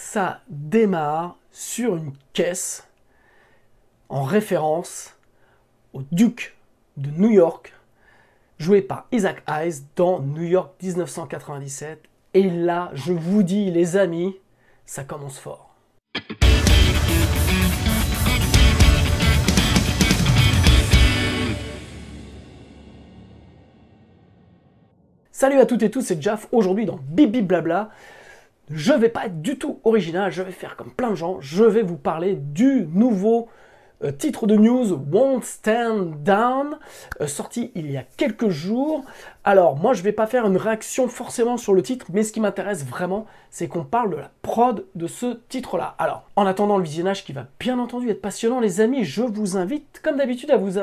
ça démarre sur une caisse en référence au duc de New York, joué par Isaac Hayes dans New York 1997. Et là, je vous dis, les amis, ça commence fort. Salut à toutes et tous, c'est Jaf. Aujourd'hui dans Bibi Blabla, je vais pas être du tout original, je vais faire comme plein de gens, je vais vous parler du nouveau titre de news Won't Stand Down, sorti il y a quelques jours. Alors moi je vais pas faire une réaction forcément sur le titre, mais ce qui m'intéresse vraiment, c'est qu'on parle de la prod de ce titre-là. Alors, en attendant le visionnage qui va bien entendu être passionnant, les amis, je vous invite comme d'habitude à vous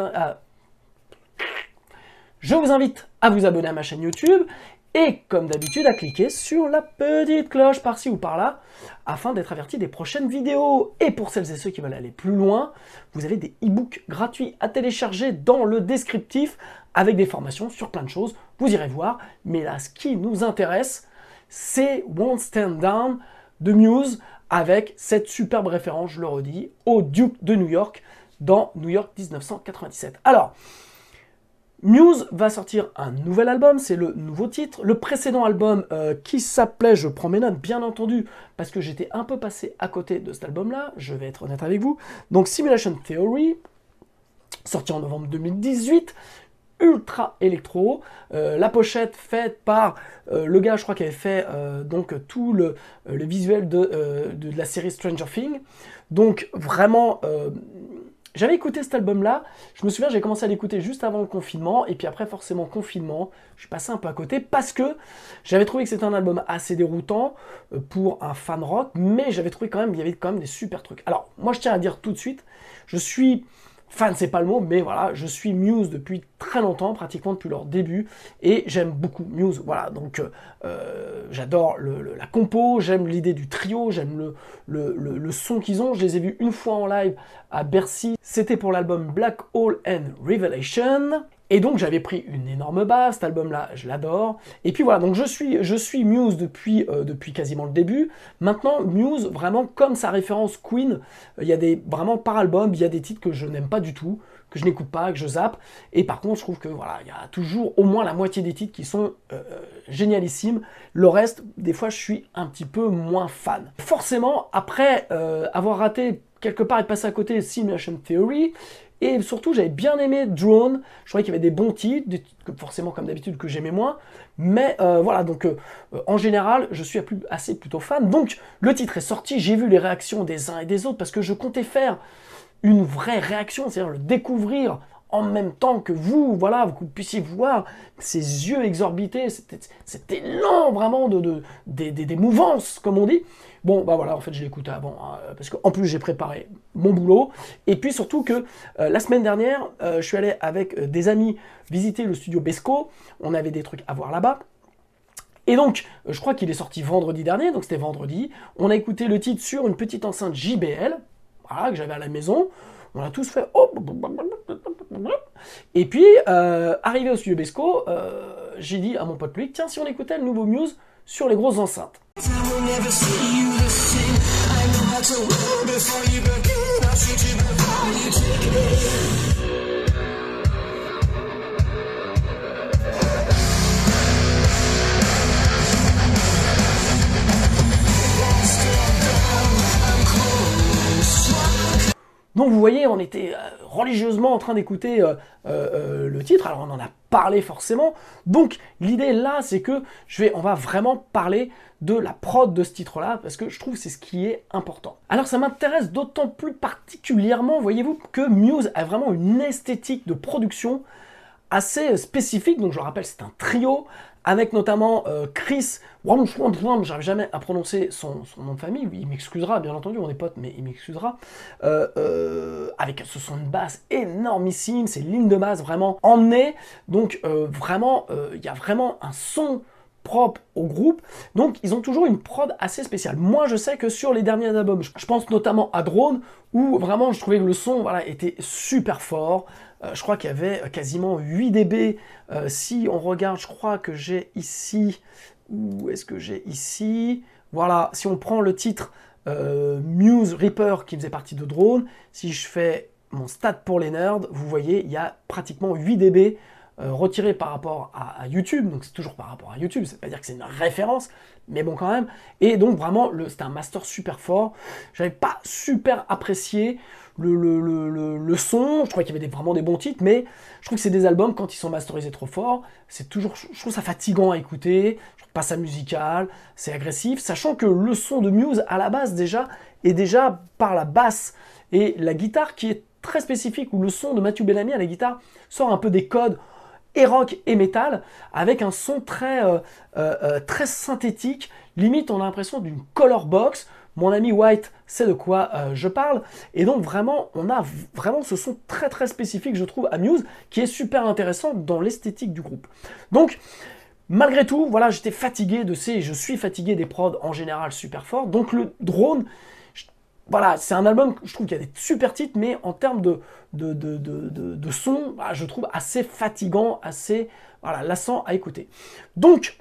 abonner à ma chaîne YouTube et comme d'habitude à cliquer sur la petite cloche par-ci ou par-là afin d'être averti des prochaines vidéos. Et pour celles et ceux qui veulent aller plus loin, vous avez des e-books gratuits à télécharger dans le descriptif avec des formations sur plein de choses. Vous irez voir. Mais là, ce qui nous intéresse, c'est Won't Stand Down de Muse avec cette superbe référence, je le redis, au Duke de New York dans New York 1997. Alors, Muse va sortir un nouvel album, c'est le nouveau titre. Le précédent album qui s'appelait, je prends mes notes bien entendu, parce que j'étais un peu passé à côté de cet album-là, je vais être honnête avec vous. Donc Simulation Theory, sorti en novembre 2018, ultra électro. La pochette faite par le gars, je crois, qui avait fait donc tout le visuel de la série Stranger Things. Donc vraiment... j'avais écouté cet album-là, je me souviens, j'ai commencé à l'écouter juste avant le confinement, et puis après, forcément, confinement, je suis passé un peu à côté, parce que j'avais trouvé que c'était un album assez déroutant pour un fan rock, mais j'avais trouvé quand même, il y avait quand même des super trucs. Alors, moi, je tiens à dire tout de suite, je suis... fan, c'est pas le mot, mais voilà, je suis Muse depuis très longtemps, pratiquement depuis leur début, et j'aime beaucoup Muse, voilà, donc j'adore la compo, j'aime l'idée du trio, j'aime le son qu'ils ont, je les ai vus une fois en live à Bercy, c'était pour l'album Black Hole and Revelation, et donc j'avais pris une énorme base, cet album-là, je l'adore. Et puis voilà, donc je suis Muse depuis quasiment le début. Maintenant, Muse, vraiment comme sa référence Queen, il y a vraiment par album, il y a des titres que je n'aime pas du tout, que je n'écoute pas, que je zappe. Et par contre, je trouve que voilà, il y a toujours au moins la moitié des titres qui sont génialissimes. Le reste, des fois, je suis un petit peu moins fan. Forcément, après avoir raté quelque part et passé à côté Simulation Theory, et surtout, j'avais bien aimé Drone. Je trouvais qu'il y avait des bons titres, des titres que, forcément, comme d'habitude, que j'aimais moins. Mais voilà, donc en général, je suis plutôt fan. Donc, le titre est sorti, j'ai vu les réactions des uns et des autres, parce que je comptais faire une vraie réaction, c'est-à-dire le découvrir en même temps que vous, voilà, vous puissiez voir ces yeux exorbités, c'était lent, vraiment, des mouvances, comme on dit. Bon, bah voilà, en fait, je l'ai écouté avant, hein, parce qu'en plus, j'ai préparé mon boulot. Et puis, surtout que la semaine dernière, je suis allé avec des amis visiter le studio Besco. On avait des trucs à voir là-bas. Et donc, je crois qu'il est sorti vendredi dernier, donc c'était vendredi. On a écouté le titre sur une petite enceinte JBL, voilà, que j'avais à la maison. On a tous fait... Oh, et puis, arrivé au studio Besco, j'ai dit à mon pote Luc, tiens, si on écoutait le nouveau Muse sur les grosses enceintes. Donc vous voyez, on était religieusement en train d'écouter le titre, alors on en a parlé forcément. Donc l'idée là, c'est que on va vraiment parler de la prod de ce titre-là, parce que je trouve que c'est ce qui est important. Alors ça m'intéresse d'autant plus particulièrement, voyez-vous, que Muse a vraiment une esthétique de production assez spécifique. Donc je le rappelle, c'est un trio avec notamment Chris, j'arrive jamais à prononcer son nom de famille, il m'excusera, bien entendu, on est potes, mais il m'excusera, avec ce son de basse énormissime, ces lignes de basse vraiment emmenées, donc vraiment, il y a vraiment un son propre au groupe, donc ils ont toujours une prod assez spéciale. Moi je sais que sur les derniers albums, je pense notamment à Drone, où vraiment je trouvais que le son voilà, était super fort. Je crois qu'il y avait quasiment 8 dB. Si on regarde, je crois que j'ai ici, où est-ce que j'ai ici? Voilà, si on prend le titre Muse Reaper qui faisait partie de Drone. Si je fais mon stat pour les nerds, vous voyez, il y a pratiquement 8 dB retirés par rapport à YouTube. Donc c'est toujours par rapport à YouTube, c'est pas dire que c'est une référence, mais bon quand même. Et donc vraiment, c'était un master super fort. J'avais pas super apprécié le son, je trouvais qu'il y avait vraiment des bons titres, mais je trouve que c'est des albums, quand ils sont masterisés trop fort, c'est toujours, je trouve ça fatigant à écouter, je trouve pas ça musical, c'est agressif, sachant que le son de Muse, à la base déjà, est déjà par la basse et la guitare qui est très spécifique, où le son de Matthew Bellamy à la guitare sort un peu des codes et rock et métal, avec un son très synthétique, limite on a l'impression d'une color box. Mon ami White sait de quoi je parle, et donc vraiment, on a vraiment ce son très très spécifique, je trouve, à Muse, qui est super intéressant dans l'esthétique du groupe. Donc, malgré tout, voilà, j'étais fatigué je suis fatigué des prods en général super forts, donc le Drone, voilà, c'est un album, je trouve qu'il y a des super titres, mais en termes de son, bah, je trouve assez fatigant, assez lassant à écouter. Donc,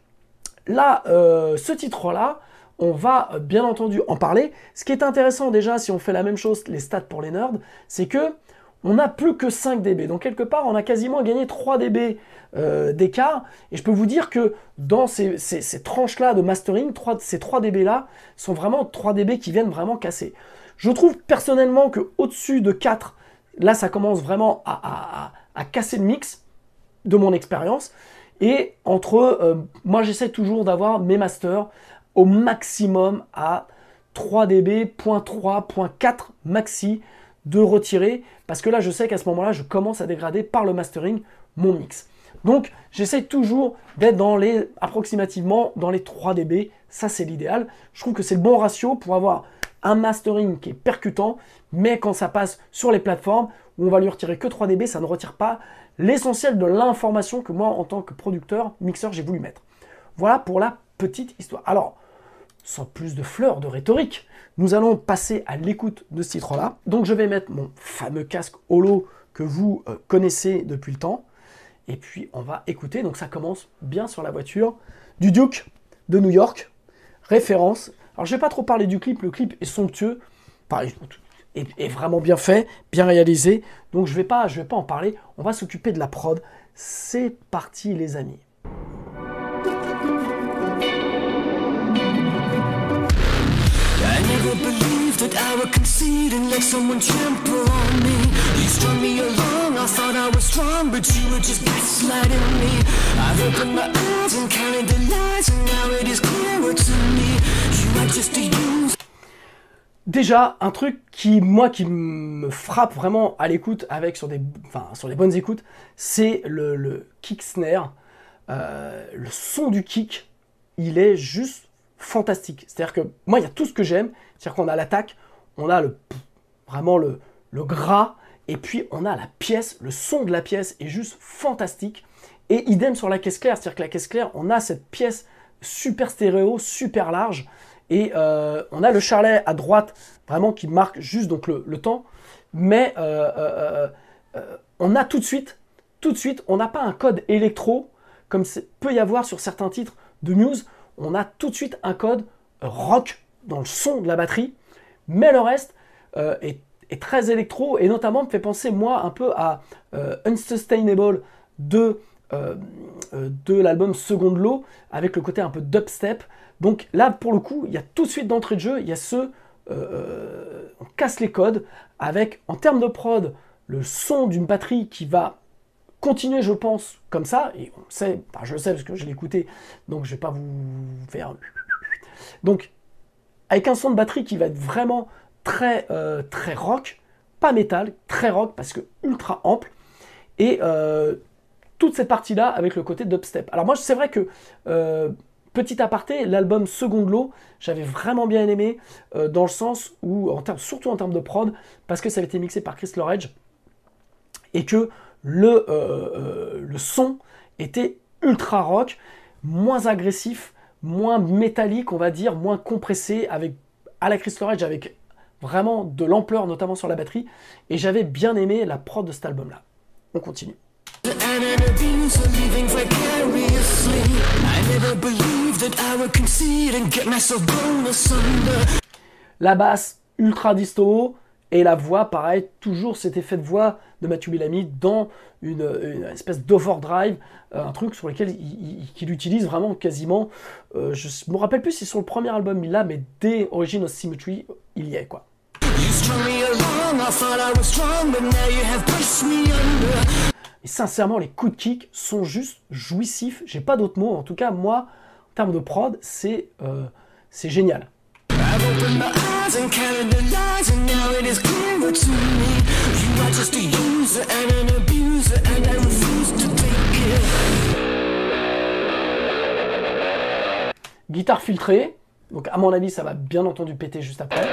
là, ce titre-là, on va bien entendu en parler. Ce qui est intéressant déjà, si on fait la même chose, les stats pour les nerds, c'est que on n'a plus que 5 dB. Donc quelque part, on a quasiment gagné 3 dB d'écart. Et je peux vous dire que dans ces tranches-là de mastering, ces 3 dB-là sont vraiment 3 dB qui viennent vraiment casser. Je trouve personnellement qu'au-dessus de 4, là, ça commence vraiment à casser le mix de mon expérience. Et moi, j'essaie toujours d'avoir mes masters au maximum à 3 dB, 0.3, 0.4 maxi de retirer, parce que là je sais qu'à ce moment-là je commence à dégrader par le mastering mon mix. Donc j'essaie toujours d'être approximativement dans les 3 dB, ça c'est l'idéal. Je trouve que c'est le bon ratio pour avoir un mastering qui est percutant, mais quand ça passe sur les plateformes où on va lui retirer que 3 dB, ça ne retire pas l'essentiel de l'information que moi en tant que producteur, mixeur, j'ai voulu mettre. Voilà pour la petite histoire. Alors, sans plus de fleurs de rhétorique, nous allons passer à l'écoute de ce titre-là. Donc je vais mettre mon fameux casque holo que vous connaissez depuis le temps. Et puis on va écouter. Donc ça commence bien sur la voiture du Duke de New York. Référence. Alors je ne vais pas trop parler du clip. Le clip est somptueux. Pareil, est vraiment bien fait, bien réalisé. Donc je vais pas en parler. On va s'occuper de la prod. C'est parti les amis. Believe that I would concede and let someone trample on me. You strung me along, I thought I was strong, but you were just gaslighting me. I've opened my eyes and counted the lies, and now it is clearer to me. You are just a use. Déjà, un truc qui me frappe vraiment à l'écoute sur les bonnes écoutes, c'est le kick snare. Le son du kick, il est juste fantastique. C'est-à-dire que moi, il y a tout ce que j'aime. C'est-à-dire qu'on a l'attaque, on a vraiment le gras, et puis on a la pièce, le son de la pièce est juste fantastique. Et idem sur la caisse claire, c'est-à-dire que la caisse claire, on a cette pièce super stéréo, super large, et on a le charlet à droite, vraiment qui marque juste donc le temps, mais on a tout de suite, on n'a pas un code électro, comme peut y avoir sur certains titres de Muse. On a tout de suite un code rock dans le son de la batterie, mais le reste est très électro, et notamment me fait penser moi un peu à Unsustainable de l'album Second Law, avec le côté un peu dubstep. Donc là pour le coup il y a tout de suite d'entrée de jeu, il y a on casse les codes avec, en termes de prod, le son d'une batterie qui va continuer, je pense, comme ça, et on sait, je le sais parce que je l'ai écouté, donc je vais pas vous faire... Donc, avec un son de batterie qui va être vraiment très rock, pas métal, très rock, parce que ultra ample, et toute cette partie-là avec le côté dubstep. Alors moi, c'est vrai que, petit aparté, l'album Second Law, j'avais vraiment bien aimé, dans le sens où, surtout en termes de prod, parce que ça avait été mixé par Chris Loredge, et que le son était ultra rock, moins agressif, moins métallique, on va dire, moins compressé, à la Chris Loredge, avec vraiment de l'ampleur, notamment sur la batterie, et j'avais bien aimé la prod de cet album-là. On continue. La basse ultra disto et la voix, pareil, toujours cet effet de voix de Matthew Bellamy dans une espèce d'overdrive, un truc sur lequel qu'il utilise vraiment quasiment. Je me rappelle plus si sur le premier album il l'a, mais dès Origin of Symmetry, il y est quoi. Et sincèrement, les coups de kick sont juste jouissifs. J'ai pas d'autres mots. En tout cas, moi, en termes de prod, c'est génial. Guitare filtrée. Donc, à mon avis, ça va bien entendu péter juste après.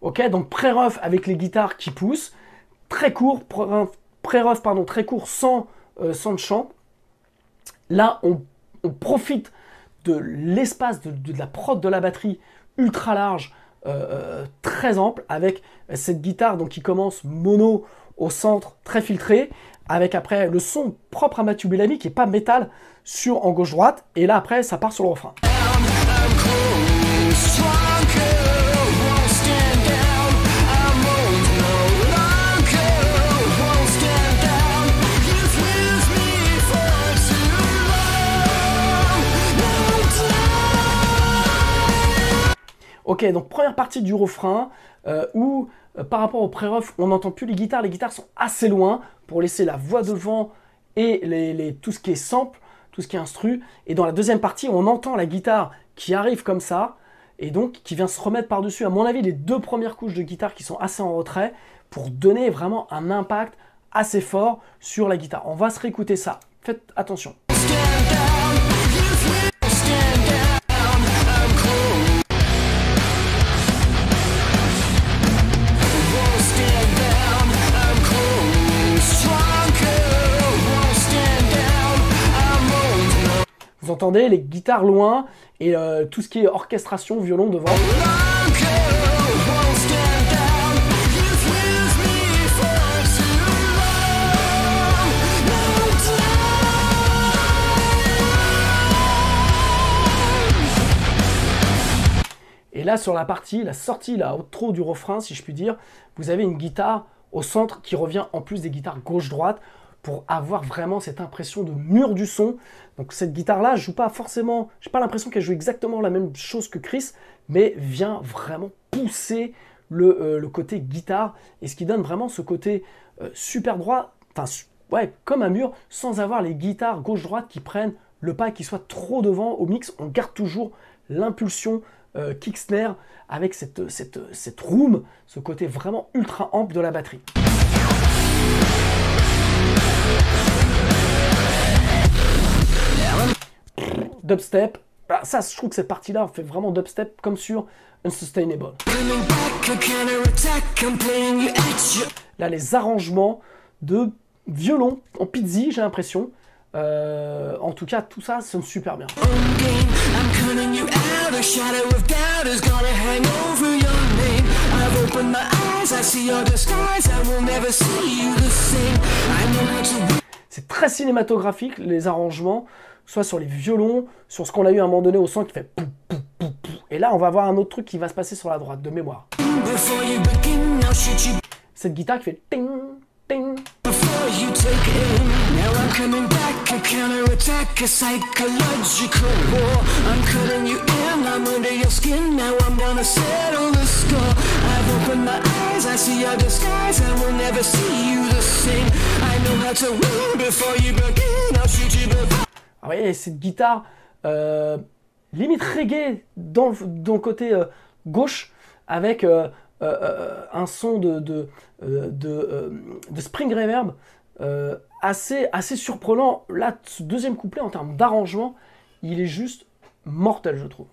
Ok, donc pré-ref avec les guitares qui poussent, très court, pré-ref pardon, très court sans de chant. Là, on profite de l'espace de la prod de la batterie ultra large, très ample, avec cette guitare donc qui commence mono au centre, très filtré, avec après le son propre à Matthew Bellamy qui est pas métal en gauche-droite, et là après ça part sur le refrain. Ok, donc première partie du refrain où par rapport au pré-ref, on n'entend plus les guitares sont assez loin pour laisser la voix devant et tout ce qui est sample, tout ce qui est instru. Et dans la deuxième partie, on entend la guitare qui arrive comme ça et donc qui vient se remettre par-dessus, à mon avis, les deux premières couches de guitare qui sont assez en retrait pour donner vraiment un impact assez fort sur la guitare. On va se réécouter ça, faites attention. Vous entendez les guitares loin et tout ce qui est orchestration, violon devant. Et là, sur la partie, la sortie, la outro du refrain, si je puis dire, vous avez une guitare au centre qui revient en plus des guitares gauche-droite pour avoir vraiment cette impression de mur du son. Donc cette guitare-là, je joue pas forcément, j'ai pas l'impression qu'elle joue exactement la même chose que Chris, mais vient vraiment pousser le côté guitare, et ce qui donne vraiment ce côté super droit, enfin ouais, comme un mur, sans avoir les guitares gauche-droite qui prennent le pas et qui soient trop devant au mix. On garde toujours l'impulsion kick snare avec cette room, ce côté vraiment ultra ample de la batterie. Dubstep, ça je trouve que cette partie-là, on fait vraiment dubstep comme sur Unsustainable. Là, les arrangements de violon en pizzi, j'ai l'impression. En tout cas, tout ça sonne super bien. C'est très cinématographique, les arrangements, soit sur les violons, sur ce qu'on a eu à un moment donné au son qui fait pou, pou, pou, pou. Et là, on va voir un autre truc qui va se passer sur la droite, de mémoire. Cette guitare qui fait ting, ting. Ah ouais, cette guitare limite reggae dans le côté gauche, avec un son de spring reverb assez surprenant. Là, ce deuxième couplet en termes d'arrangement, il est juste mortel, je trouve.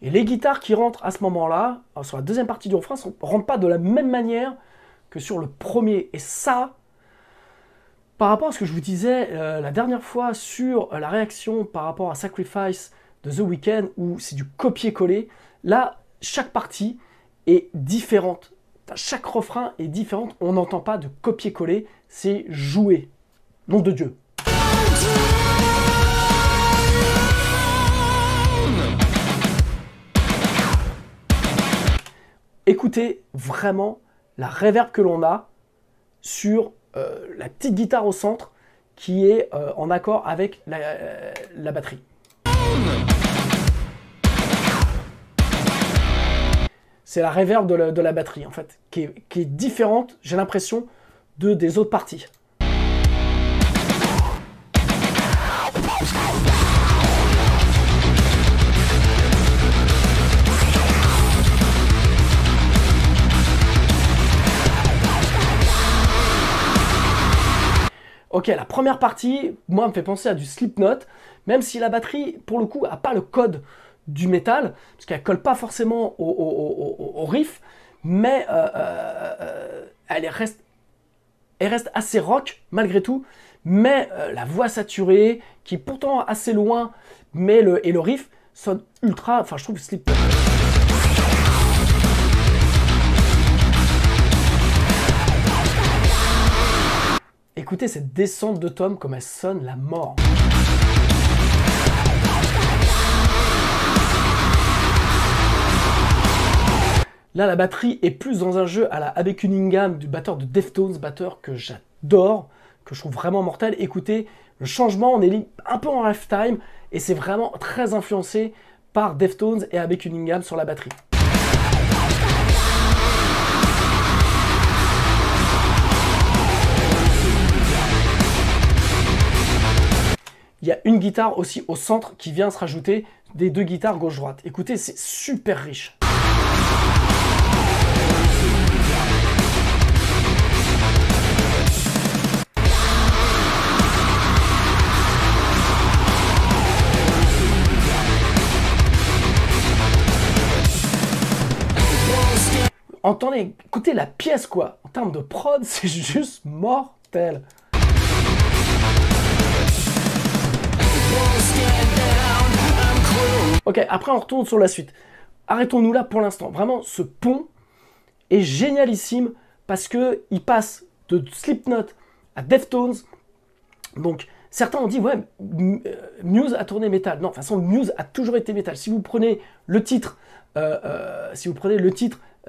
Et les guitares qui rentrent à ce moment-là, sur la deuxième partie du refrain, ne rentrent pas de la même manière que sur le premier. Et ça, par rapport à ce que je vous disais la dernière fois sur la réaction par rapport à Sacrifice de The Weeknd, où c'est du copier-coller, là, chaque partie est différente. Chaque refrain est différent. On n'entend pas de copier-coller, c'est jouer. Nom de Dieu. Écoutez vraiment la reverb que l'on a sur la petite guitare au centre qui est en accord avec la batterie. C'est la reverb de la batterie en fait, qui est différente, j'ai l'impression, des autres parties. Ok, la première partie, moi, me fait penser à du Slipknot, même si la batterie, pour le coup, n'a pas le code du métal, parce qu'elle colle pas forcément au riff, mais elle reste assez rock, malgré tout, mais la voix saturée, qui est pourtant assez loin, et le riff sonne ultra, enfin, je trouve Slipknot. Écoutez cette descente de tom, comme elle sonne la mort. Là, la batterie est plus dans un jeu à la Abe Cunningham du batteur de Deftones, batteur que j'adore, que je trouve vraiment mortel. Écoutez, le changement, on est un peu en halftime et c'est vraiment très influencé par Deftones et Abe Cunningham sur la batterie. Il y a une guitare aussi au centre qui vient se rajouter des deux guitares gauche-droite. Écoutez, c'est super riche. Entendez, écoutez la pièce quoi. En termes de prod, c'est juste mortel. Ok, après on retourne sur la suite. Arrêtons-nous là pour l'instant. Vraiment, ce pont est génialissime parce que il passe de Slipknot à Deftones. Donc, certains ont dit, ouais, Muse a tourné métal. Non, de toute façon, Muse a toujours été métal. Si vous prenez le titre,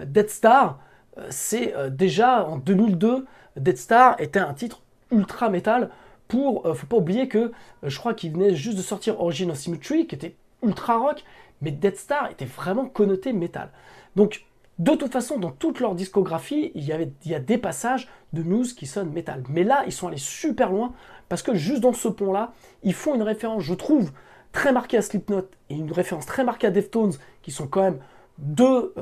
Dead Star, c'est déjà en 2002, Dead Star était un titre ultra métal. Faut pas oublier que je crois qu'il venait juste de sortir Origin of Symmetry, qui était ultra rock, mais Dead Star était vraiment connoté métal. Donc, de toute façon, dans toute leur discographie, il y a des passages de Muse qui sonnent métal. Mais là, ils sont allés super loin, parce que juste dans ce pont-là, ils font une référence, je trouve, très marquée à Slipknot, et une référence très marquée à Deftones, qui sont quand même deux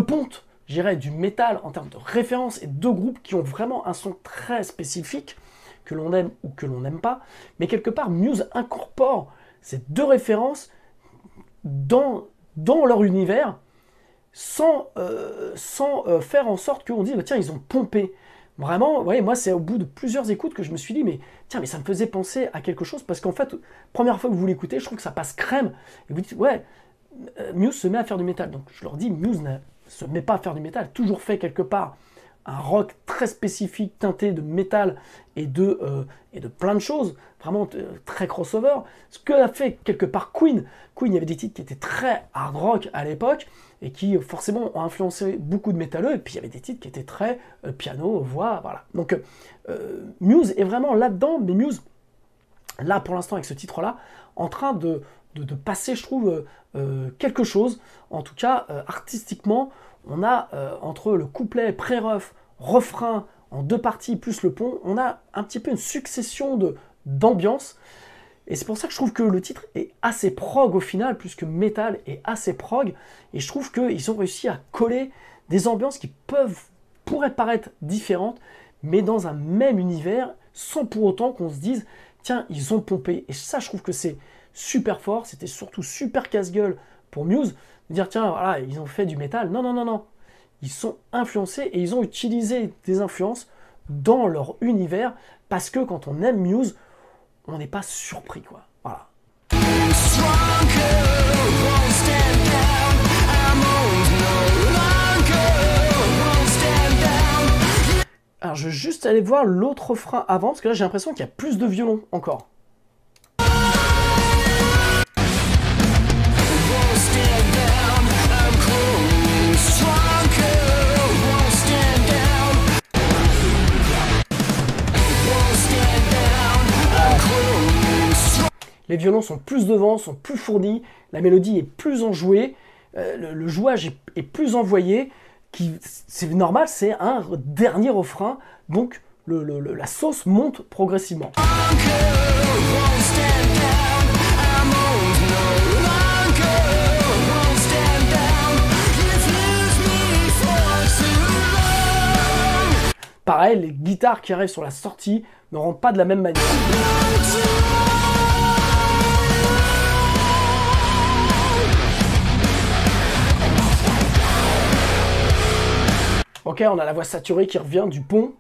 pontes, je dirais, du métal en termes de référence, et deux groupes qui ont vraiment un son très spécifique, que l'on aime ou que l'on n'aime pas. Mais quelque part, Muse incorpore ces deux références dans leur univers, sans faire en sorte qu'on dise, bah, tiens, ils ont pompé. Vraiment, ouais, moi, c'est au bout de plusieurs écoutes que je me suis dit, mais tiens, mais ça me faisait penser à quelque chose, parce qu'en fait, première fois que vous l'écoutez, je trouve que ça passe crème, et vous dites, ouais, Muse se met à faire du métal. Donc je leur dis, Muse ne se met pas à faire du métal, toujours fait quelque part un rock très spécifique, teinté de métal et de plein de choses, vraiment très crossover. Ce que a fait quelque part Queen. Queen, il y avait des titres qui étaient très hard rock à l'époque, et qui forcément ont influencé beaucoup de métalleux, et puis il y avait des titres qui étaient très piano, voix, voilà. Donc Muse est vraiment là-dedans, mais Muse, là pour l'instant avec ce titre-là, en train de passer, je trouve, quelque chose. En tout cas, artistiquement, on a entre le couplet, pré-ref, refrain, en deux parties, plus le pont, on a un petit peu une succession d'ambiance. Et c'est pour ça que je trouve que le titre est assez prog au final, plus que métal est assez prog. Et je trouve qu'ils ont réussi à coller des ambiances qui pourraient paraître différentes, mais dans un même univers, sans pour autant qu'on se dise, tiens, ils ont pompé. Et ça, je trouve que c'est super fort. C'était surtout super casse-gueule pour Muse, de dire tiens, voilà, ils ont fait du métal. Non, non, non, non. Ils sont influencés et ils ont utilisé des influences dans leur univers parce que quand on aime Muse, on n'est pas surpris, quoi. Voilà. Alors je vais juste aller voir l'autre refrain avant, parce que là j'ai l'impression qu'il y a plus de violon encore. Les violons sont plus devant, sont plus fournis, la mélodie est plus enjouée, le jouage est plus envoyé, c'est normal, c'est un dernier refrain, donc la sauce monte progressivement. Pareil, les guitares qui arrivent sur la sortie ne rentrent pas de la même manière. Ok, on a la voix saturée qui revient du pont.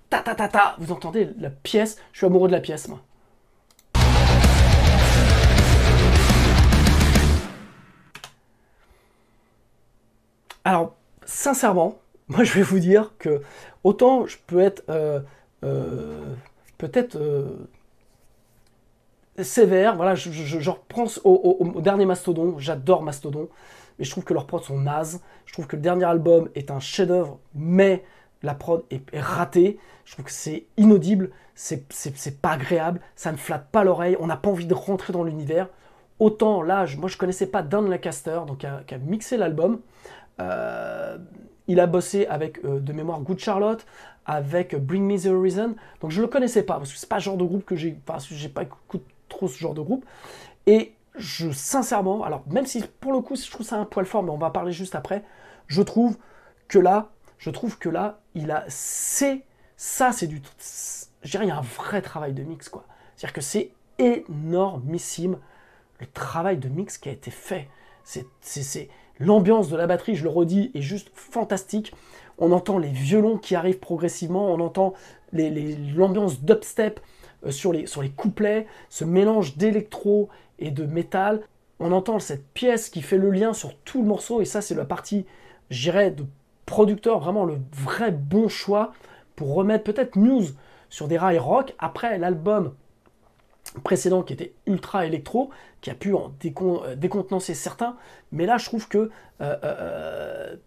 Ta ta ta ta, vous entendez la pièce? Je suis amoureux de la pièce, moi. Alors, sincèrement, moi je vais vous dire que autant je peux être peut-être sévère, voilà, je reprends au dernier Mastodon, j'adore Mastodon, mais je trouve que leurs prods sont nazes, je trouve que le dernier album est un chef-d'œuvre, mais la prod est ratée, je trouve que c'est inaudible, c'est pas agréable, ça ne flatte pas l'oreille, on n'a pas envie de rentrer dans l'univers. Autant là, moi je connaissais pas Dan Lancaster, donc qui a mixé l'album. Il a bossé avec de mémoire Good Charlotte, avec Bring Me the Horizon, donc je le connaissais pas, parce que c'est pas le genre de groupe que j'ai, enfin j'ai pas écouté trop ce genre de groupe, et sincèrement, alors même si pour le coup je trouve ça un poil fort, mais on va en parler juste après, je trouve que là, ça c'est du, je dirais il y a un vrai travail de mix, quoi, c'est-à-dire que c'est énormissime le travail de mix qui a été fait, l'ambiance de la batterie, je le redis, est juste fantastique. On entend les violons qui arrivent progressivement, on entend l'ambiance dubstep sur les couplets, ce mélange d'électro et de métal. On entend cette pièce qui fait le lien sur tout le morceau, et ça c'est la partie, je dirais, de producteur, vraiment le vrai bon choix pour remettre peut-être Muse sur des rails rock. Après l'album précédent qui était ultra électro, qui a pu en décontenancer certains, mais là je trouve que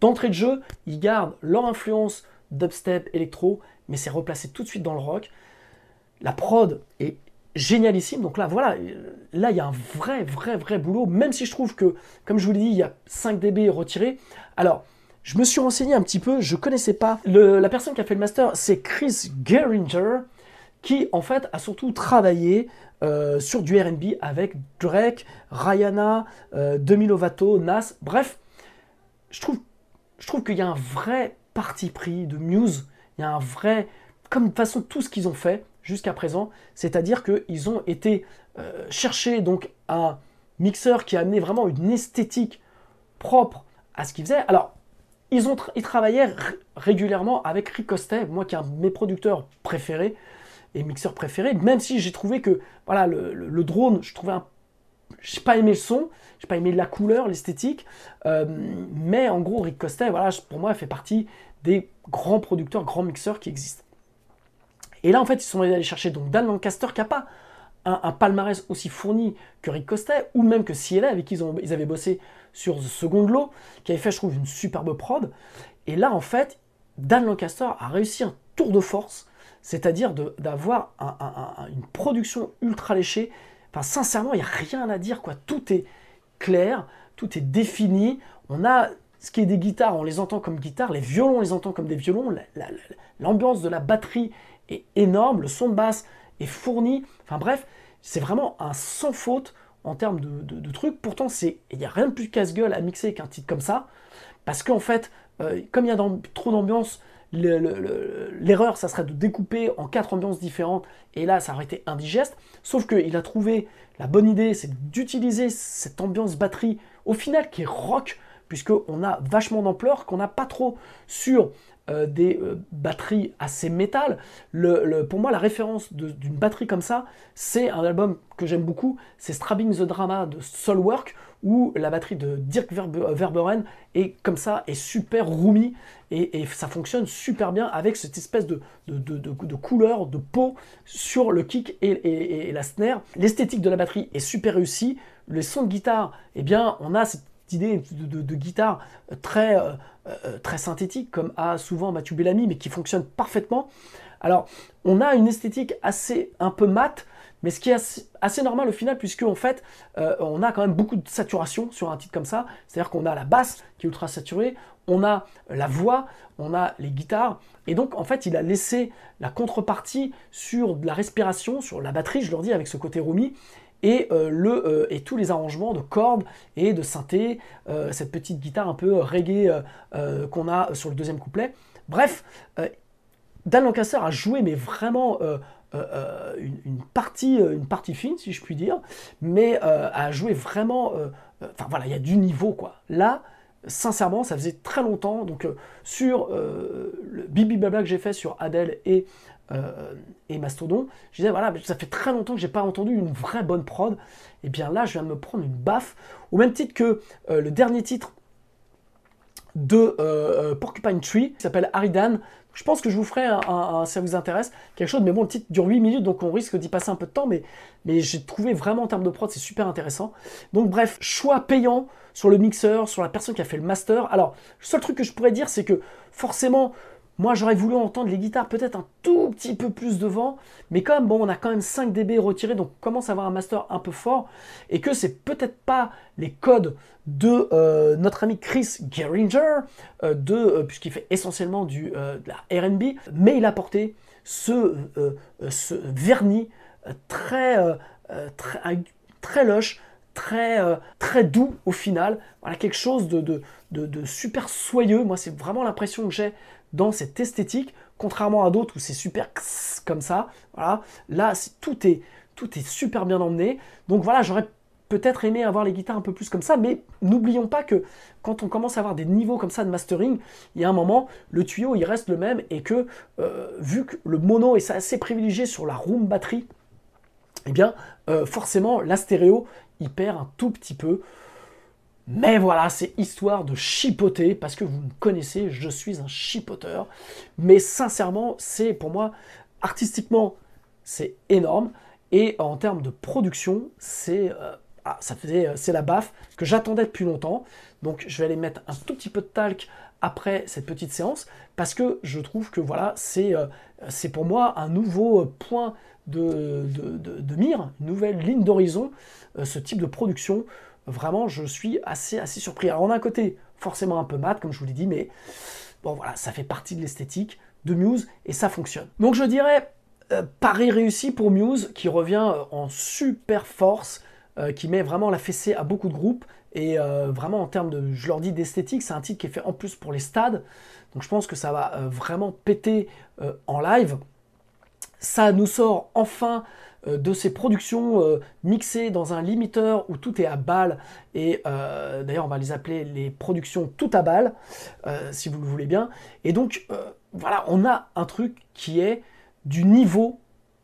d'entrée de jeu, ils gardent leur influence dubstep, électro, mais c'est replacé tout de suite dans le rock. La prod est génialissime, donc là voilà, là il y a un vrai boulot, même si je trouve que, comme je vous l'ai dit, il y a 5 dB retirés. Alors, je me suis renseigné un petit peu, je connaissais pas, la personne qui a fait le master, c'est Chris Geringer, qui en fait a surtout travaillé sur du R&B avec Drake, Rihanna, Demi Lovato, Nas, bref, je trouve qu'il y a un vrai parti pris de Muse, il y a un vrai, comme de toute façon tout ce qu'ils ont fait jusqu'à présent, c'est-à-dire qu'ils ont été chercher donc un mixeur qui a amené vraiment une esthétique propre à ce qu'ils faisaient. Alors, ils travaillaient régulièrement avec Rick Astley, moi qui est un de mes producteurs préférés, et mixeur préféré, même si j'ai trouvé que voilà, le drone, j'ai pas aimé le son, j'ai pas aimé la couleur, l'esthétique, mais en gros Rick Astley, voilà, pour moi, fait partie des grands producteurs, grands mixeurs qui existent. Et là, en fait, ils sont allés chercher donc Dan Lancaster, qui n'a pas un palmarès aussi fourni que Rick Astley, ou même que CLA, avec qui ils avaient bossé sur The Second Law, qui avait fait, je trouve, une superbe prod. Et là, en fait, Dan Lancaster a réussi un tour de force, c'est-à-dire d'avoir une production ultra léchée. Enfin, sincèrement, il n'y a rien à dire, quoi. Tout est clair, tout est défini. On a ce qui est des guitares, on les entend comme guitares, les violons, on les entend comme des violons. L'ambiance de la batterie est énorme, le son de basse est fourni. Enfin bref, c'est vraiment un sans faute en termes de trucs. Pourtant, il n'y a rien de plus casse-gueule à mixer qu'un titre comme ça. parce qu'en fait, comme il y a trop d'ambiance, l'erreur, ça serait de découper en 4 ambiances différentes, et là, ça aurait été indigeste. Sauf qu'il a trouvé la bonne idée, c'est d'utiliser cette ambiance batterie, au final, qui est rock, puisqu'on a vachement d'ampleur, qu'on n'a pas trop sur des batteries assez métal. Pour moi, la référence d'une batterie comme ça, c'est un album que j'aime beaucoup, c'est Strabbing the Drama de Soulwork, où la batterie de Dirk Verbeuren est comme ça, est super roomy, et ça fonctionne super bien avec cette espèce de couleur, de peau sur le kick et la snare. L'esthétique de la batterie est super réussie, les sons de guitare, eh bien, on a cette idée de guitare très, très synthétique, comme a souvent Matthew Bellamy, mais qui fonctionne parfaitement. Alors, on a une esthétique un peu mate, mais ce qui est assez normal au final, puisque en fait, on a quand même beaucoup de saturation sur un titre comme ça. C'est-à-dire qu'on a la basse qui est ultra saturée, on a la voix, on a les guitares, et donc en fait, il a laissé la contrepartie sur de la respiration, sur la batterie, je leur dis, avec ce côté roomy, et tous les arrangements de cordes et de synthé, cette petite guitare un peu reggae qu'on a sur le deuxième couplet. Bref, Dan Lancaster a joué, mais vraiment une partie fine, si je puis dire, mais a joué vraiment... Enfin voilà, il y a du niveau, quoi. Là, sincèrement, ça faisait très longtemps, donc sur le bibi blabla que j'ai fait sur Adele et Mastodon, je disais, voilà, ça fait très longtemps que j'ai pas entendu une vraie bonne prod, et bien là, je viens de me prendre une baffe, au même titre que le dernier titre de Porcupine Tree, qui s'appelle Aridan. Je pense que je vous ferai, si ça vous intéresse, quelque chose, mais bon, le titre dure 8 minutes, donc on risque d'y passer un peu de temps, mais j'ai trouvé vraiment en termes de prod, c'est super intéressant. Donc bref, choix payant sur le mixeur, sur la personne qui a fait le master. Alors, le seul truc que je pourrais dire, c'est que forcément, moi j'aurais voulu entendre les guitares peut-être un tout petit peu plus devant, mais quand même, bon, on a quand même 5 dB retirés, donc on commence à avoir un master un peu fort, et que c'est peut-être pas les codes de notre ami Chris Gehringer, puisqu'il fait essentiellement de la R&B, mais il a apporté ce vernis très lush, très doux au final. Voilà, quelque chose de super soyeux. Moi, c'est vraiment l'impression que j'ai dans cette esthétique, contrairement à d'autres où c'est super comme ça. Voilà. Là, tout est super bien emmené. Donc voilà, j'aurais peut-être aimé avoir les guitares un peu plus comme ça, mais n'oublions pas que quand on commence à avoir des niveaux comme ça de mastering, il y a un moment, le tuyau il reste le même, et que vu que le mono est assez privilégié sur la room batterie, eh bien forcément la stéréo il perd un tout petit peu. Mais voilà, c'est histoire de chipoter, parce que vous me connaissez, je suis un chipoteur. Mais sincèrement, c'est pour moi, artistiquement, c'est énorme. Et en termes de production, c'est la baffe que j'attendais depuis longtemps. Donc je vais aller mettre un tout petit peu de talc après cette petite séance, parce que je trouve que voilà, c'est pour moi un nouveau point de mire, une nouvelle ligne d'horizon, ce type de production. Vraiment, je suis assez surpris. Alors on a un côté forcément un peu mat, comme je vous l'ai dit, mais bon voilà, ça fait partie de l'esthétique de Muse, et ça fonctionne. Donc je dirais, pari réussi pour Muse, qui revient en super force, qui met vraiment la fessée à beaucoup de groupes, et vraiment en termes de, je leur dis, d'esthétique, c'est un titre qui est fait en plus pour les stades, donc je pense que ça va vraiment péter en live. Ça nous sort enfin de ces productions mixées dans un limiteur où tout est à balle, et d'ailleurs on va les appeler les productions tout à balle, si vous le voulez bien. Et donc voilà, on a un truc qui est du niveau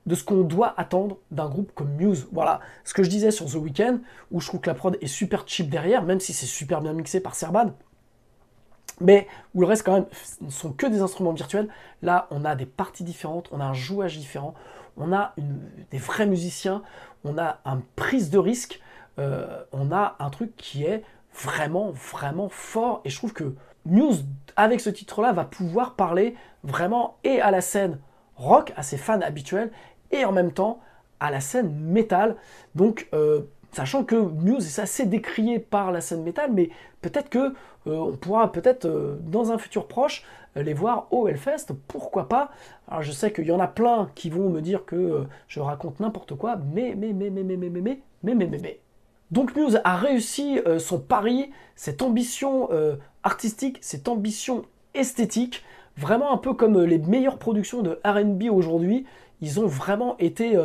de ce qu'on doit attendre d'un groupe comme Muse. Voilà, ce que je disais sur The Weeknd, où je trouve que la prod est super cheap derrière, même si c'est super bien mixé par Serban, mais où le reste quand même ne sont que des instruments virtuels. Là, on a des parties différentes, on a un jouage différent, on a des vrais musiciens, on a une prise de risque, on a un truc qui est vraiment fort, et je trouve que Muse, avec ce titre-là, va pouvoir parler vraiment et à la scène rock, à ses fans habituels, et en même temps à la scène métal. Donc sachant que Muse est assez décrié par la scène métal, mais peut-être que on pourra peut-être dans un futur proche les voir au Hellfest, pourquoi pas. Alors je sais qu'il y en a plein qui vont me dire que je raconte n'importe quoi, mais Donc Muse a réussi son pari, cette ambition artistique, cette ambition esthétique, vraiment un peu comme les meilleures productions de R&B aujourd'hui. Ils ont vraiment été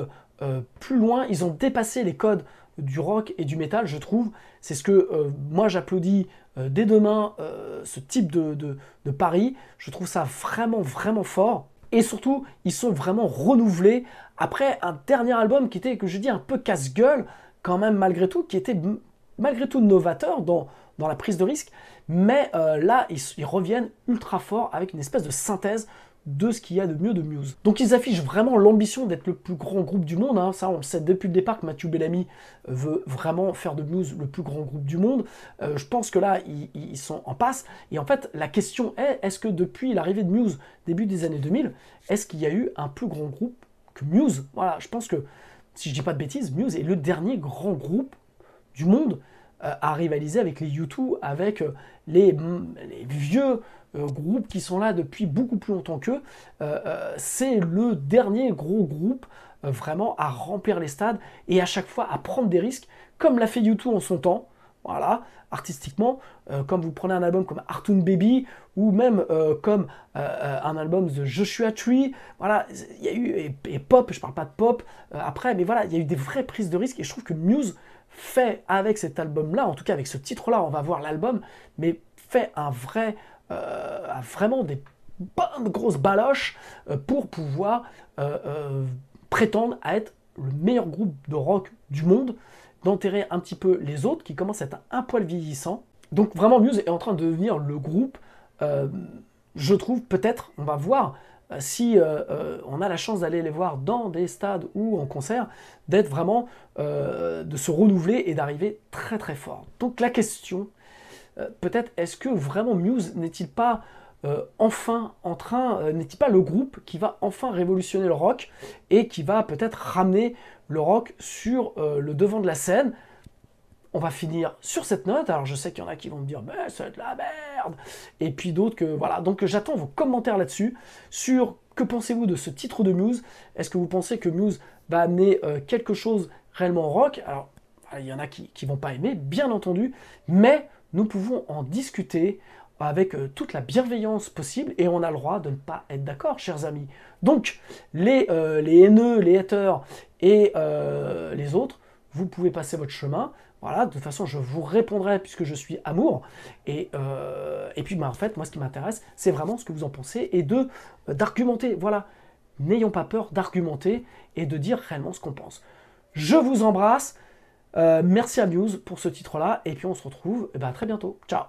plus loin, ils ont dépassé les codes du rock et du métal, je trouve. C'est ce que moi j'applaudis dès demain, ce type de pari. Je trouve ça vraiment, vraiment fort. Et surtout, ils sont vraiment renouvelés après un dernier album qui était, que je dis, un peu casse-gueule, quand même malgré tout, qui était malgré tout novateur dans la prise de risque. Mais là, ils reviennent ultra fort avec une espèce de synthèse de ce qu'il y a de mieux de Muse. Donc ils affichent vraiment l'ambition d'être le plus grand groupe du monde, hein. Ça on le sait depuis le départ que Matthew Bellamy veut vraiment faire de Muse le plus grand groupe du monde. Je pense que là ils sont en passe, et en fait la question est, est-ce que depuis l'arrivée de Muse, début des années 2000, est-ce qu'il y a eu un plus grand groupe que Muse? Voilà, je pense que, si je dis pas de bêtises, Muse est le dernier grand groupe du monde à rivaliser avec les U2, avec les vieux groupes qui sont là depuis beaucoup plus longtemps qu'eux. C'est le dernier gros groupe vraiment à remplir les stades et à chaque fois à prendre des risques, comme l'a fait U2 en son temps, voilà, artistiquement, comme vous prenez un album comme Artoon Baby, ou même comme un album de Joshua Tree, voilà, il y a eu, et pop, je parle pas de pop après, mais voilà, il y a eu des vraies prises de risques, et je trouve que Muse fait avec cet album-là, en tout cas avec ce titre-là, on va voir l'album, mais fait vraiment des bonnes grosses baloches pour pouvoir prétendre à être le meilleur groupe de rock du monde, d'enterrer un petit peu les autres qui commencent à être un poil vieillissants. Donc vraiment Muse est en train de devenir le groupe, je trouve, peut-être, on va voir, si on a la chance d'aller les voir dans des stades ou en concert, d'être vraiment, de se renouveler et d'arriver très très fort. Donc la question, peut-être, est-ce que vraiment Muse n'est-il pas n'est-il pas le groupe qui va enfin révolutionner le rock et qui va peut-être ramener le rock sur le devant de la scène? On va finir sur cette note. Alors je sais qu'il y en a qui vont me dire mais c'est de la merde, et puis d'autres que voilà. Donc j'attends vos commentaires là-dessus, sur que pensez-vous de ce titre de Muse. Est-ce que vous pensez que Muse va amener quelque chose réellement rock? Alors il y en a qui vont pas aimer, bien entendu, mais nous pouvons en discuter avec toute la bienveillance possible, et on a le droit de ne pas être d'accord, chers amis. Donc les haineux, les haters et les autres, vous pouvez passer votre chemin. Voilà, de toute façon, je vous répondrai puisque je suis amour. Et puis, en fait, moi, ce qui m'intéresse, c'est vraiment ce que vous en pensez et d'argumenter. Voilà, n'ayons pas peur d'argumenter et de dire réellement ce qu'on pense. Je vous embrasse. Merci à Muse pour ce titre-là. Et puis, on se retrouve très bientôt. Ciao.